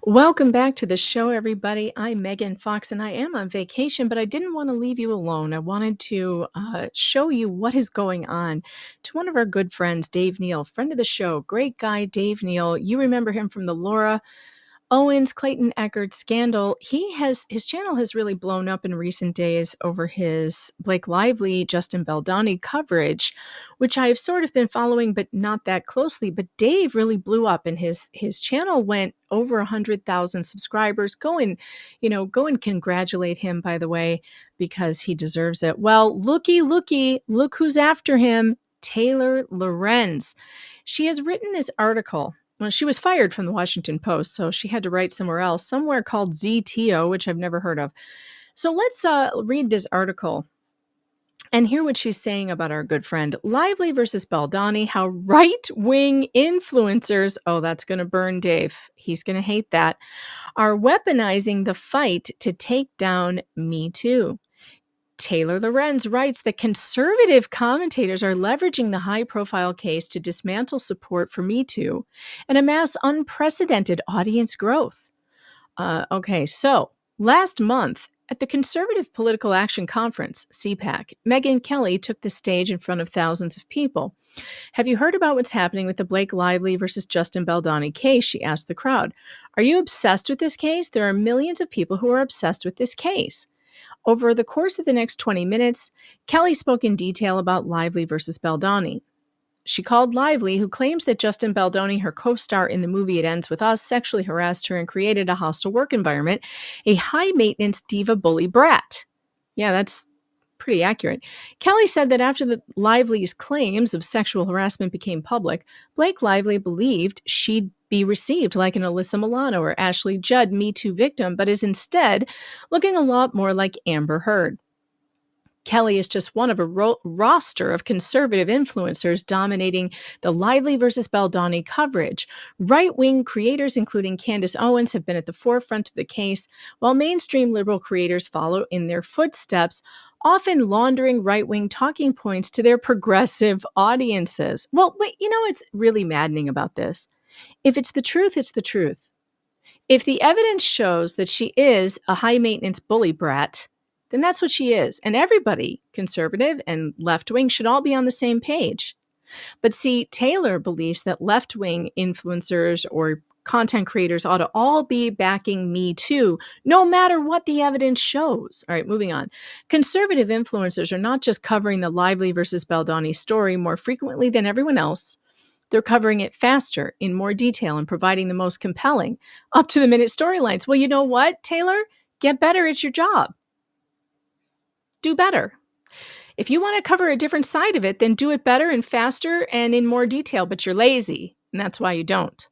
Welcome back to the show, everybody. I'm Megan Fox, and I am on vacation, but I didn't want to leave you alone. I wanted to show you what is going on to one of our good friends, Dave Neal, friend of the show. Great guy, Dave Neal. You remember him from the Laura Owens, Clayton Echard scandal. His channel has really blown up in recent days over his Blake Lively, Justin Baldoni coverage, which I've sort of been following, but not that closely. But Dave really blew up, and his channel went over 100,000 subscribers. Go and congratulate him, by the way, because he deserves it. Well, look who's after him. Taylor Lorenz. She has written this article. Well, she was fired from the Washington Post, so she had to write somewhere else, somewhere called ZTO, which I've never heard of. So let's read this article and hear what she's saying about our good friend. Lively versus Baldoni, how right-wing influencers, oh, that's going to burn Dave. He's going to hate that, are weaponizing the fight to take down Me Too. Taylor Lorenz writes that conservative commentators are leveraging the high-profile case to dismantle support for Me Too and amass unprecedented audience growth. So last month at the Conservative Political Action Conference, CPAC, Megyn Kelly took the stage in front of thousands of people. Have you heard about what's happening with the Blake Lively versus Justin Baldoni case? She asked the crowd. Are you obsessed with this case? There are millions of people who are obsessed with this case. Over the course of the next 20 minutes, Kelly spoke in detail about Lively versus Baldoni. She called Lively, who claims that Justin Baldoni, her co-star in the movie It Ends With Us, sexually harassed her and created a hostile work environment, a high-maintenance diva bully brat. Yeah, that's pretty accurate. Kelly said that after the Lively's claims of sexual harassment became public, Blake Lively believed she'd be received like an Alyssa Milano or Ashley Judd Me Too victim, but is instead looking a lot more like Amber Heard. Kelly is just one of a roster of conservative influencers dominating the Lively versus Baldoni coverage. Right-wing creators, including Candace Owens, have been at the forefront of the case, while mainstream liberal creators follow in their footsteps, often laundering right-wing talking points to their progressive audiences. Well, what's really maddening about this? If it's the truth, it's the truth. If the evidence shows that she is a high-maintenance bully brat, then that's what she is. And everybody, conservative and left-wing, should all be on the same page. But see, Taylor believes that left-wing influencers or content creators ought to all be backing Me Too, no matter what the evidence shows. All right, moving on. Conservative influencers are not just covering the Lively versus Baldoni story more frequently than everyone else. They're covering it faster, in more detail, and providing the most compelling, up-to-the-minute storylines. Well, you know what, Taylor? Get better at your job. Do better. If you want to cover a different side of it, then do it better and faster and in more detail, but you're lazy, and that's why you don't.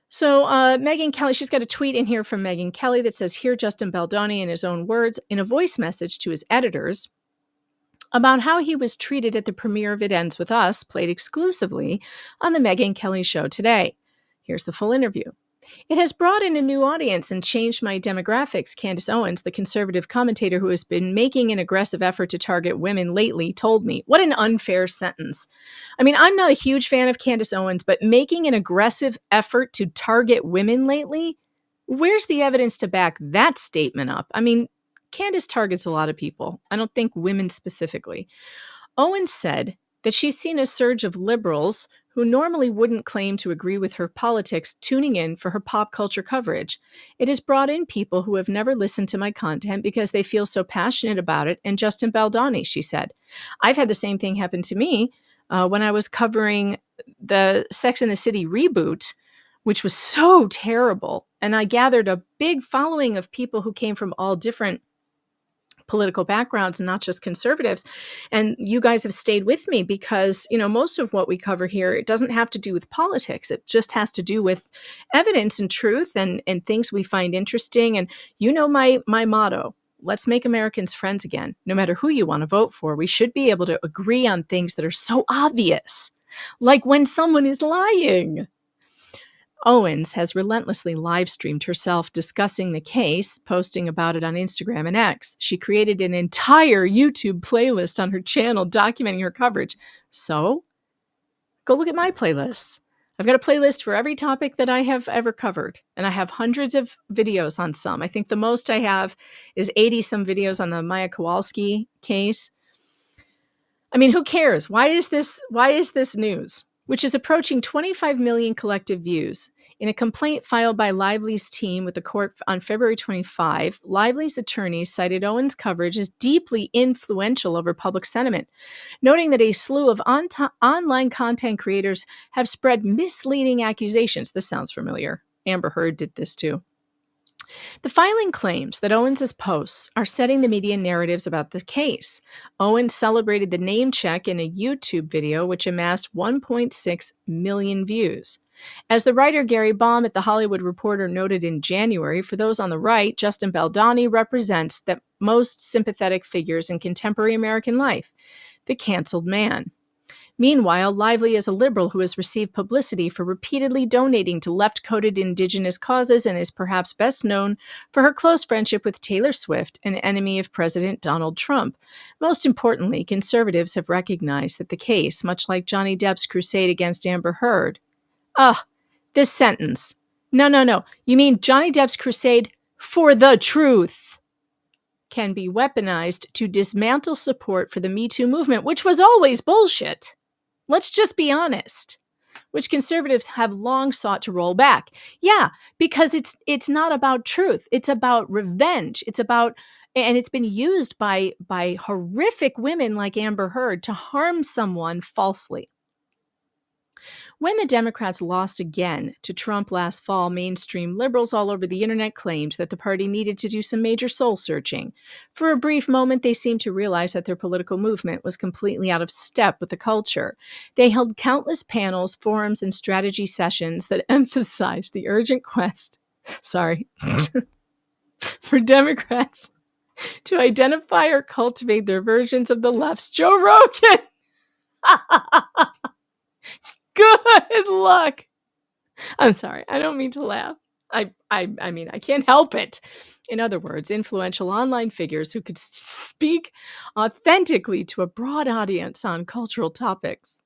So Megyn Kelly, she's got a tweet in here from Megyn Kelly that says, "Hear Justin Baldoni in his own words in a voice message to his editors about how he was treated at the premiere of It Ends With Us, played exclusively on the Megyn Kelly Show today. Here's the full interview. It has brought in a new audience and changed my demographics, Candace Owens, the conservative commentator who has been making an aggressive effort to target women lately, told me." What an unfair sentence. I mean, I'm not a huge fan of Candace Owens, but making an aggressive effort to target women lately? Where's the evidence to back that statement up? I mean, Candace targets a lot of people. I don't think women specifically. Owens said that she's seen a surge of liberals who normally wouldn't claim to agree with her politics tuning in for her pop culture coverage. It has brought in people who have never listened to my content because they feel so passionate about it, and Justin Baldoni, she said. I've had the same thing happen to me when I was covering the Sex and the City reboot, which was so terrible. And I gathered a big following of people who came from all different political backgrounds and not just conservatives. And you guys have stayed with me because, most of what we cover here, it doesn't have to do with politics. It just has to do with evidence and truth and things we find interesting. And my motto, let's make Americans friends again. No matter who you want to vote for, we should be able to agree on things that are so obvious, like when someone is lying. Owens has relentlessly live-streamed herself discussing the case, posting about it on Instagram and X. She created an entire YouTube playlist on her channel documenting her coverage. So, Go look at my playlists. I've got a playlist for every topic that I have ever covered, and I have hundreds of videos on some. I think the most I have is 80 some videos on the Maya Kowalski case. I mean, who cares? Why is this news? Which is approaching 25 million collective views. In a complaint filed by Lively's team with the court on February 25, Lively's attorneys cited Owen's coverage as deeply influential over public sentiment, noting that a slew of online content creators have spread misleading accusations. This sounds familiar. Amber Heard did this too. The filing claims that Owens' posts are setting the media narratives about the case. Owens celebrated the name check in a YouTube video, which amassed 1.6 million views. As the writer Gary Baum at The Hollywood Reporter noted in January, for those on the right, Justin Baldoni represents the most sympathetic figures in contemporary American life, the canceled man. Meanwhile, Lively is a liberal who has received publicity for repeatedly donating to left-coded Indigenous causes and is perhaps best known for her close friendship with Taylor Swift, an enemy of President Donald Trump. Most importantly, conservatives have recognized that the case, much like Johnny Depp's crusade against Amber Heard, this sentence. No. You mean Johnny Depp's crusade for the truth can be weaponized to dismantle support for the Me Too movement, which was always bullshit. Let's just be honest, which conservatives have long sought to roll back. Yeah, because it's not about truth. It's about revenge. And it's been used by horrific women like Amber Heard to harm someone falsely. When the Democrats lost again to Trump last fall, mainstream liberals all over the internet claimed that the party needed to do some major soul searching. For a brief moment, they seemed to realize that their political movement was completely out of step with the culture. They held countless panels, forums, and strategy sessions that emphasized the urgent quest, for Democrats to identify or cultivate their versions of the left's Joe Rogan. Good luck. I'm sorry. I don't mean to laugh. I mean, I can't help it. In other words, influential online figures who could speak authentically to a broad audience on cultural topics.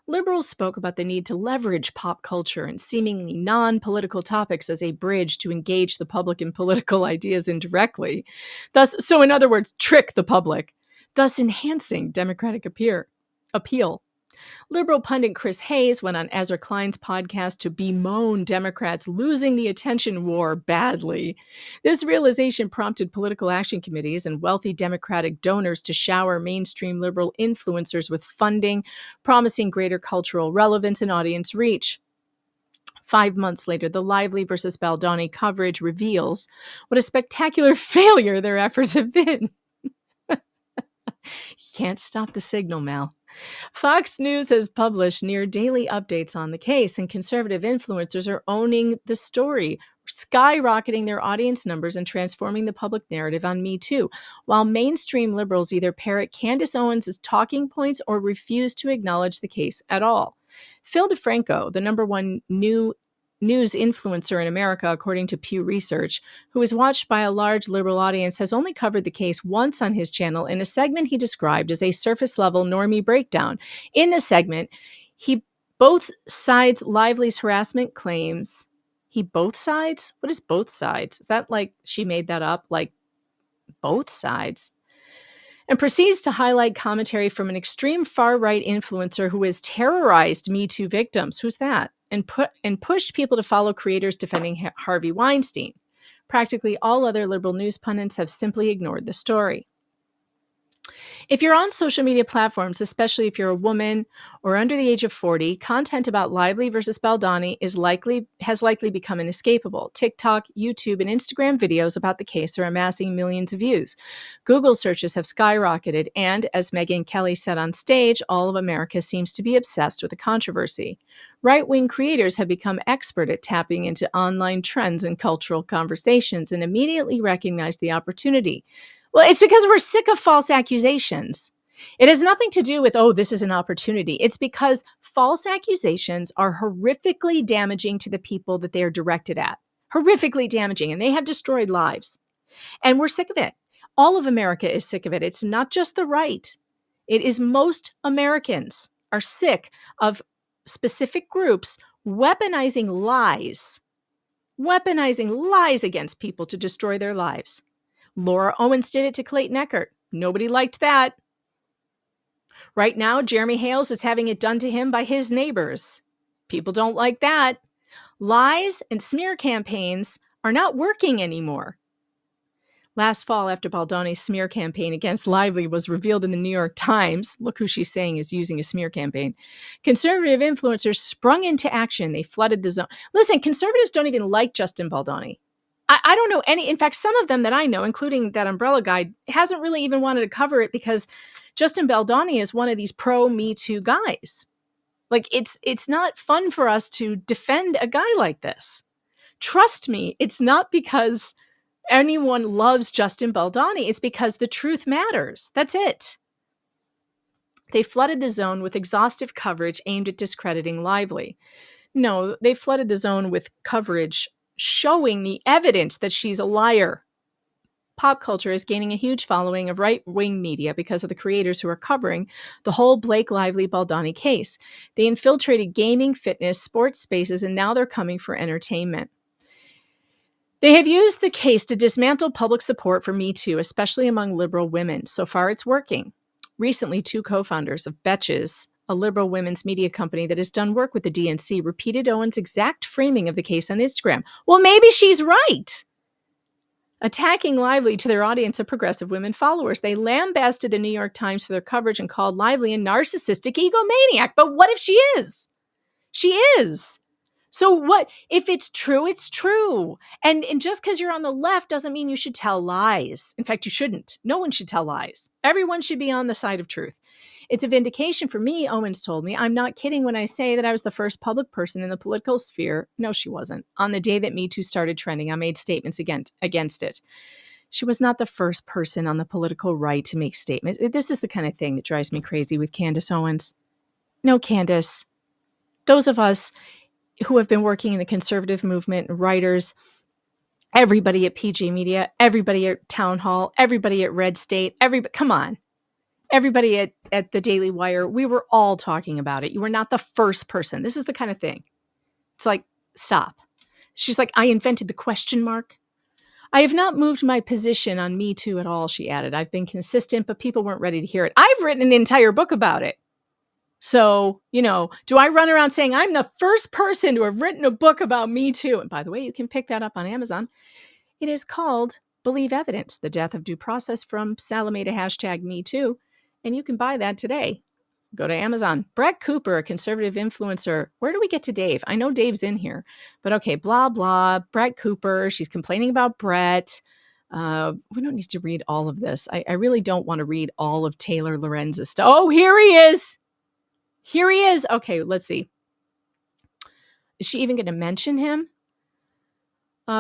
Liberals spoke about the need to leverage pop culture and seemingly non-political topics as a bridge to engage the public in political ideas indirectly. So in other words, trick the public, thus enhancing Democratic appeal. Liberal pundit Chris Hayes went on Ezra Klein's podcast to bemoan Democrats losing the attention war badly. This realization prompted political action committees and wealthy Democratic donors to shower mainstream liberal influencers with funding, promising greater cultural relevance and audience reach. 5 months later, the Lively versus Baldoni coverage reveals what a spectacular failure their efforts have been. You can't stop the signal, Mal. Fox News has published near daily updates on the case, and conservative influencers are owning the story, skyrocketing their audience numbers and transforming the public narrative on Me Too, while mainstream liberals either parrot Candace Owens' talking points or refuse to acknowledge the case at all. Phil DeFranco, the number one news influencer in America, according to Pew Research, who is watched by a large liberal audience, has only covered the case once on his channel in a segment he described as a surface-level normie breakdown. In the segment, both sides Lively's harassment claims. Both sides? What is both sides? Is that like she made that up? Like both sides? And proceeds to highlight commentary from an extreme far-right influencer who has terrorized Me Too victims. Who's that? And pushed people to follow creators defending Harvey Weinstein. Practically all other liberal news pundits have simply ignored the story. If you're on social media platforms, especially if you're a woman or under the age of 40, content about Lively versus Baldoni has likely become inescapable. TikTok, YouTube, and Instagram videos about the case are amassing millions of views. Google searches have skyrocketed, and as Megyn Kelly said on stage, all of America seems to be obsessed with the controversy. Right-wing creators have become expert at tapping into online trends and cultural conversations and immediately recognize the opportunity. Well, it's because we're sick of false accusations. It has nothing to do with, this is an opportunity. It's because false accusations are horrifically damaging to the people that they are directed at. Horrifically damaging, and they have destroyed lives. And we're sick of it. All of America is sick of it. It's not just the right. It is most Americans are sick of specific groups weaponizing lies against people to destroy their lives. Laura Owens did it to Clayton Echard. Nobody liked that. Right now, Jeremy Hales is having it done to him by his neighbors. People don't like that. Lies and smear campaigns are not working anymore. Last fall, after Baldoni's smear campaign against Lively was revealed in the New York Times, look who she's saying is using a smear campaign, conservative influencers sprung into action. They flooded the zone. Listen, conservatives don't even like Justin Baldoni. I don't know any. In fact, some of them that I know, including that umbrella guy, hasn't really even wanted to cover it because Justin Baldoni is one of these pro-Me Too guys. Like, it's not fun for us to defend a guy like this. Trust me, it's not because anyone loves Justin Baldoni. It's because the truth matters. That's it. They flooded the zone with exhaustive coverage aimed at discrediting Lively. No, they flooded the zone with coverage showing the evidence that she's a liar. Pop culture is gaining a huge following of right-wing media because of the creators who are covering the whole Blake Lively Baldoni case. They infiltrated gaming, fitness, sports spaces, and now they're coming for entertainment. They have used the case to dismantle public support for Me Too, especially among liberal women. So far, it's working. Recently, 2 co-founders of Betches, a liberal women's media company that has done work with the DNC, repeated Owens' exact framing of the case on Instagram. Well, maybe she's right. Attacking Lively to their audience of progressive women followers. They lambasted the New York Times for their coverage and called Lively a narcissistic egomaniac. But what if she is? She is. So what if it's true? It's true. And just because you're on the left doesn't mean you should tell lies. In fact, you shouldn't. No one should tell lies. Everyone should be on the side of truth. It's a vindication for me, Owens told me. I'm not kidding when I say that I was the first public person in the political sphere. No, she wasn't. On the day that Me Too started trending, I made statements against it. She was not the first person on the political right to make statements. This is the kind of thing that drives me crazy with Candace Owens. No, Candace. Those of us who have been working in the conservative movement, writers, everybody at PJ Media, everybody at Town Hall, everybody at Red State, come on. Everybody at the Daily Wire, we were all talking about it. You were not the first person. This is the kind of thing. It's like, stop. She's like, I invented the question mark. I have not moved my position on Me Too at all, she added. I've been consistent, but people weren't ready to hear it. I've written an entire book about it. So, do I run around saying I'm the first person to have written a book about Me Too? And by the way, you can pick that up on Amazon. It is called Believe Evidence, The Death of Due Process from Salome to #MeToo. And you can buy that today. Go to Amazon. Brett Cooper, a conservative influencer. Where do we get to Dave? I know Dave's in here, but okay, blah, blah. Brett Cooper. She's complaining about Brett. We don't need to read all of this. I really don't want to read all of Taylor Lorenz's stuff. Oh, here he is. Here he is. Okay, let's see. Is she even going to mention him?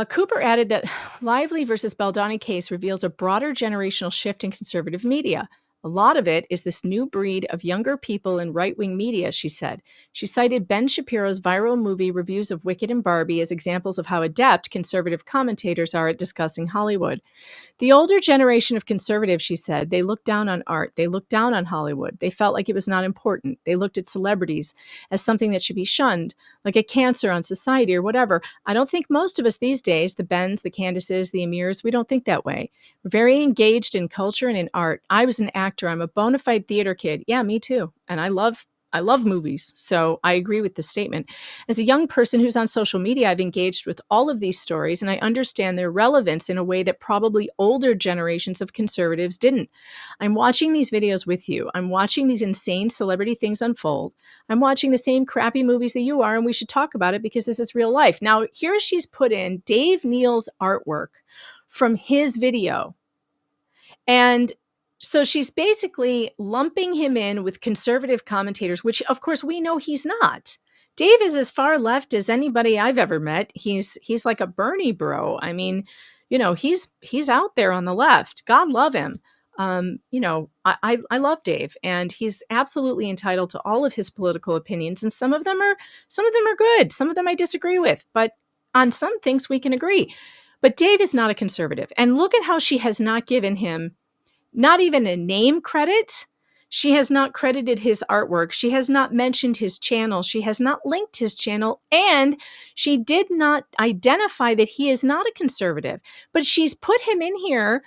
Cooper added that Lively versus Baldoni case reveals a broader generational shift in conservative media. A lot of it is this new breed of younger people in right-wing media, she said. She cited Ben Shapiro's viral movie reviews of Wicked and Barbie as examples of how adept conservative commentators are at discussing Hollywood. The older generation of conservatives, she said, they looked down on art. They looked down on Hollywood. They felt like it was not important. They looked at celebrities as something that should be shunned, like a cancer on society or whatever. I don't think most of us these days, the Bens, the Candaces, the Amirs, we don't think that way. We're very engaged in culture and in art. I was an actor. I'm a bona fide theater kid. Yeah, me too. And I love movies, so I agree with the statement. As a young person who's on social media, I've engaged with all of these stories, and I understand their relevance in a way that probably older generations of conservatives didn't. I'm watching these videos with you. I'm watching these insane celebrity things unfold. I'm watching the same crappy movies that you are, and we should talk about it because this is real life. Now, here she's put in Dave Neal's artwork from his video. And so she's basically lumping him in with conservative commentators, which of course we know he's not. Dave is as far left as anybody I've ever met. He's like a Bernie bro. I mean, he's out there on the left. God love him. I love Dave, and he's absolutely entitled to all of his political opinions. And some of them are good. Some of them I disagree with, but on some things we can agree. But Dave is not a conservative. And look at how she has not given him not even a name credit. She has not credited his artwork. She has not mentioned his channel. She has not linked his channel. And she did not identify that he is not a conservative. But she's put him in here,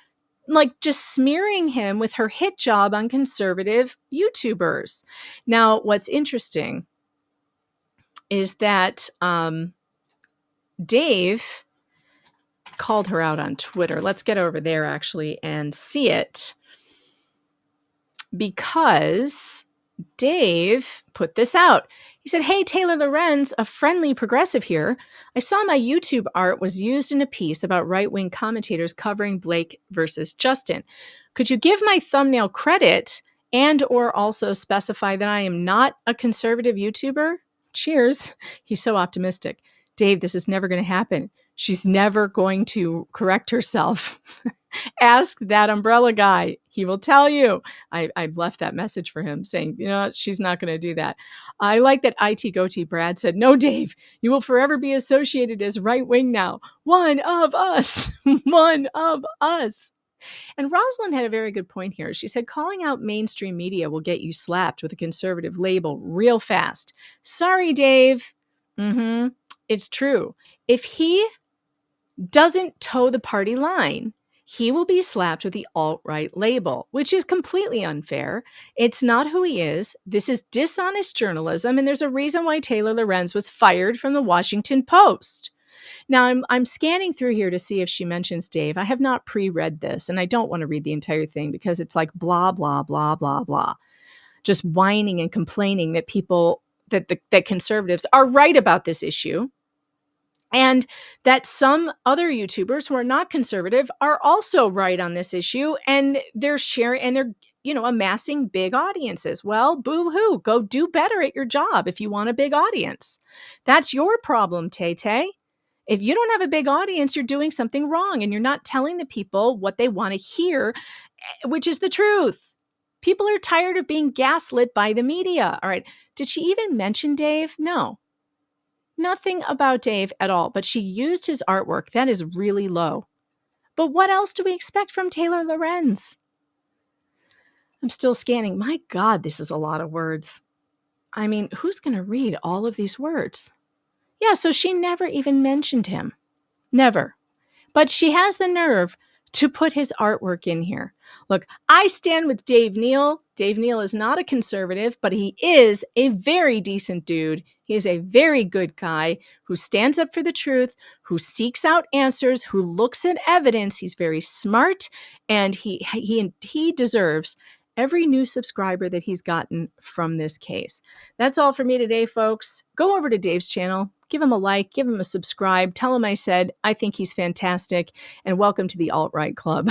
like just smearing him with her hit job on conservative YouTubers. Now, what's interesting is that Dave called her out on Twitter. Let's get over there actually and see it, because Dave put this out. He said, "Hey, Taylor Lorenz, a friendly progressive here. I saw my YouTube art was used in a piece about right-wing commentators covering Blake versus Justin. Could you give my thumbnail credit and or also specify that I am not a conservative YouTuber? Cheers." He's so optimistic. Dave, this is never going to happen. She's never going to correct herself. Ask that umbrella guy. He will tell you. I've left that message for him saying, she's not going to do that. I like that IT Goatee Brad said, "No, Dave, you will forever be associated as right wing now. One of us. One of us." And Rosalind had a very good point here. She said, "Calling out mainstream media will get you slapped with a conservative label real fast." Sorry, Dave. It's true. If he doesn't toe the party line, he will be slapped with the alt-right label, which is completely unfair. It's not who he is. This is dishonest journalism, and there's a reason why Taylor Lorenz was fired from the Washington Post. Now, I'm scanning through here to see if she mentions Dave. I have not pre-read this, and I don't want to read the entire thing because it's like blah, blah, blah, blah, blah. Just whining and complaining that that conservatives are right about this issue, and that some other YouTubers who are not conservative are also right on this issue, and they're sharing and they're, amassing big audiences. Well, boo-hoo, go do better at your job if you want a big audience. That's your problem, Tay-Tay. If you don't have a big audience, you're doing something wrong, and you're not telling the people what they want to hear, which is the truth. People are tired of being gaslit by the media. All right. Did she even mention Dave? No. Nothing about Dave at all, but she used his artwork. That is really low. But what else do we expect from Taylor Lorenz? I'm still scanning. My God, this is a lot of words. I mean, who's going to read all of these words? Yeah, so she never even mentioned him. Never. But she has the nerve to put his artwork in here. Look, I stand with Dave Neal. Dave Neal is not a conservative, but he is a very decent dude. He is a very good guy who stands up for the truth, who seeks out answers, who looks at evidence. He's very smart, and he deserves every new subscriber that he's gotten from this case. That's all for me today, folks. Go over to Dave's channel. Give him a like, give him a subscribe, tell him I said I think he's fantastic, and welcome to the alt-right club.